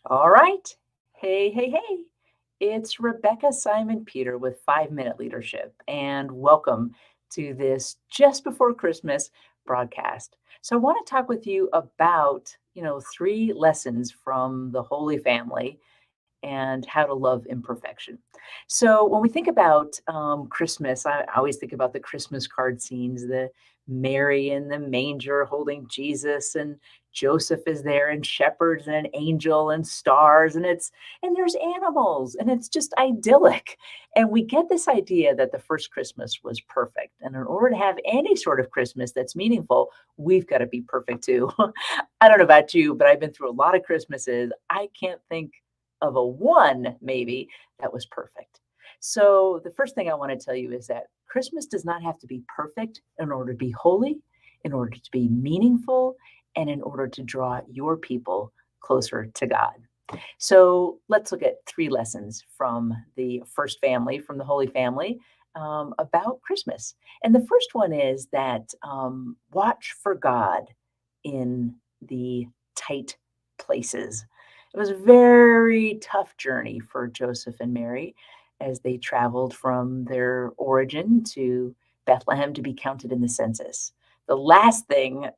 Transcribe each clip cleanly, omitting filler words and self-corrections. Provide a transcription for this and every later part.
All right. Hey, hey, hey. It's Rebecca Simon Peter with 5 Minute Leadership, and welcome to this just before Christmas broadcast. So, I want to talk with you about, three lessons from the Holy Family and how to love imperfection. So, when we think about Christmas, I always think about the Christmas card scenes, the Mary in the manger holding Jesus, and Joseph is there, and shepherds, and an angel, and stars, and there's animals, and it's just idyllic. And we get this idea that the first Christmas was perfect. And in order to have any sort of Christmas that's meaningful, we've got to be perfect too. I don't know about you, but I've been through a lot of Christmases. I can't think of a one maybe that was perfect. So the first thing I want to tell you is that Christmas does not have to be perfect in order to be holy, in order to be meaningful, and in order to draw your people closer to God. So let's look at three lessons from the first family, from the Holy Family, about Christmas. And the first one is that watch for God in the tight places. It was a very tough journey for Joseph and Mary as they traveled from their origin to Bethlehem to be counted in the census. The last thing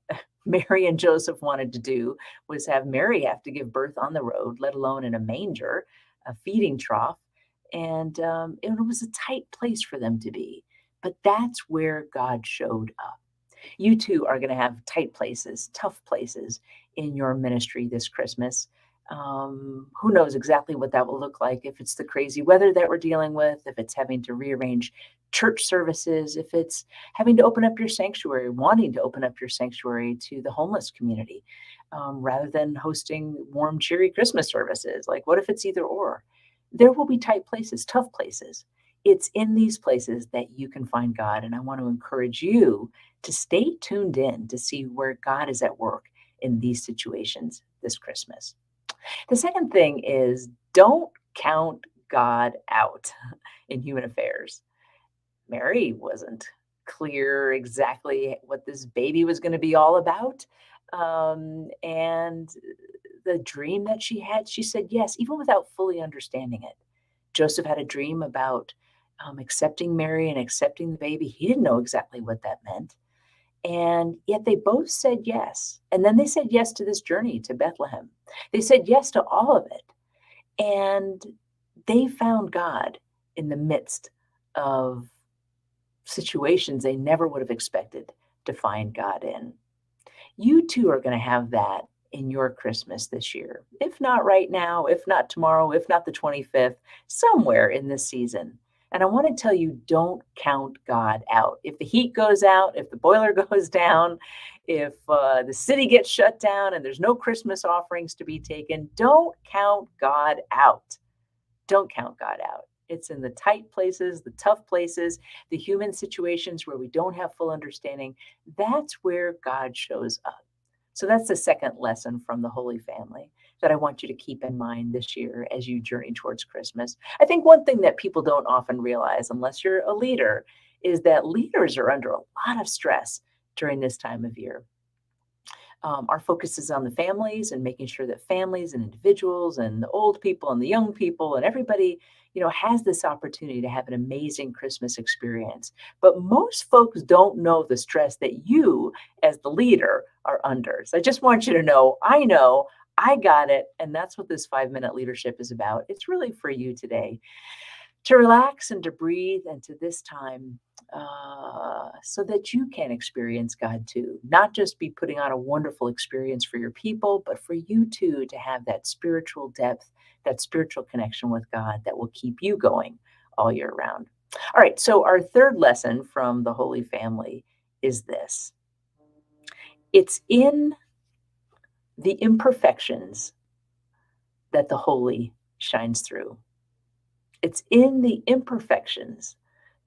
Mary and Joseph wanted to do was have Mary have to give birth on the road, let alone in a manger, a feeding trough. And it was a tight place for them to be. But that's where God showed up. You too are going to have tight places, tough places in your ministry this Christmas. Who knows exactly what that will look like, if it's the crazy weather that we're dealing with, if it's having to rearrange church services, if it's having to open up your sanctuary, wanting to open up your sanctuary to the homeless community, rather than hosting warm, cheery Christmas services. Like, what if it's either or? There will be tight places, tough places. It's in these places that you can find God. And I want to encourage you to stay tuned in to see where God is at work in these situations this Christmas. The second thing is, don't count God out in human affairs. Mary wasn't clear exactly what this baby was going to be all about. And the dream that she said yes, even without fully understanding it. Joseph had a dream about accepting Mary and accepting the baby. He didn't know exactly what that meant. And yet they both said yes. And then they said yes to this journey to Bethlehem. They said yes to all of it. And they found God in the midst of situations they never would have expected to find God in. You too are going to have that in your Christmas this year. If not right now, if not tomorrow, if not the 25th, somewhere in this season. And I want to tell you, don't count God out. If the heat goes out, if the boiler goes down, if the city gets shut down and there's no Christmas offerings to be taken, don't count God out. Don't count God out. It's in the tight places, the tough places, the human situations where we don't have full understanding. That's where God shows up. So that's the second lesson from the Holy Family that I want you to keep in mind this year as you journey towards Christmas. I think one thing that people don't often realize, unless you're a leader, is that leaders are under a lot of stress during this time of year. Our focus is on the families and making sure that families and individuals and the old people and the young people and everybody, has this opportunity to have an amazing Christmas experience. But most folks don't know the stress that you, as the leader, are under. So I just want you to know, I got it. And that's what this 5 Minute Leadership is about. It's really for you today to relax and to breathe and to this time, so that you can experience God too. Not just be putting on a wonderful experience for your people, but for you too to have that spiritual depth, that spiritual connection with God that will keep you going all year round. All right, so our third lesson from the Holy Family is this: it's in the imperfections that the holy shines through. It's in the imperfections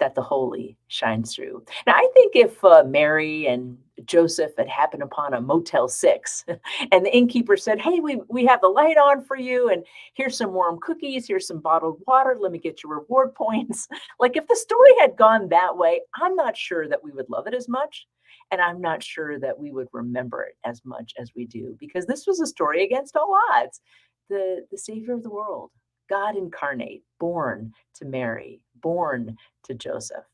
that the holy shines through. Now, I think if Mary and Joseph had happened upon a Motel 6 and the innkeeper said, "Hey, we have the light on for you, and here's some warm cookies, here's some bottled water, let me get your reward points." Like, if the story had gone that way, I'm not sure that we would love it as much. And I'm not sure that we would remember it as much as we do, because this was a story against all odds. the Savior of the world, God incarnate, born to Mary, born to Joseph.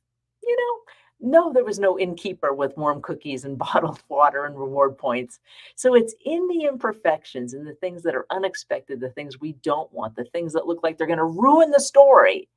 You know, no, there was no innkeeper with warm cookies and bottled water and reward points. So it's in the imperfections and the things that are unexpected, the things we don't want, the things that look like they're going to ruin the story.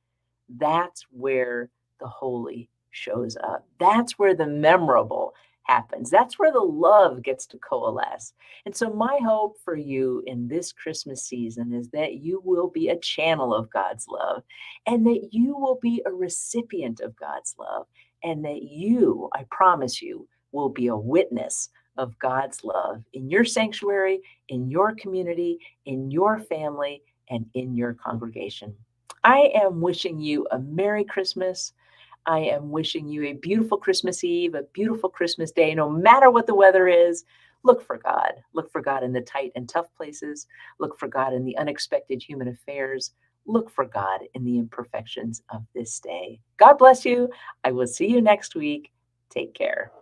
That's where the holy shows up. That's where the memorable happens. That's where the love gets to coalesce. And so, my hope for you in this Christmas season is that you will be a channel of God's love and that you will be a recipient of God's love and that you, I promise you, will be a witness of God's love in your sanctuary, in your community, in your family, and in your congregation. I am wishing you a Merry Christmas. I am wishing you a beautiful Christmas Eve, a beautiful Christmas day. No matter what the weather is, look for God. Look for God in the tight and tough places. Look for God in the unexpected human affairs. Look for God in the imperfections of this day. God bless you. I will see you next week. Take care.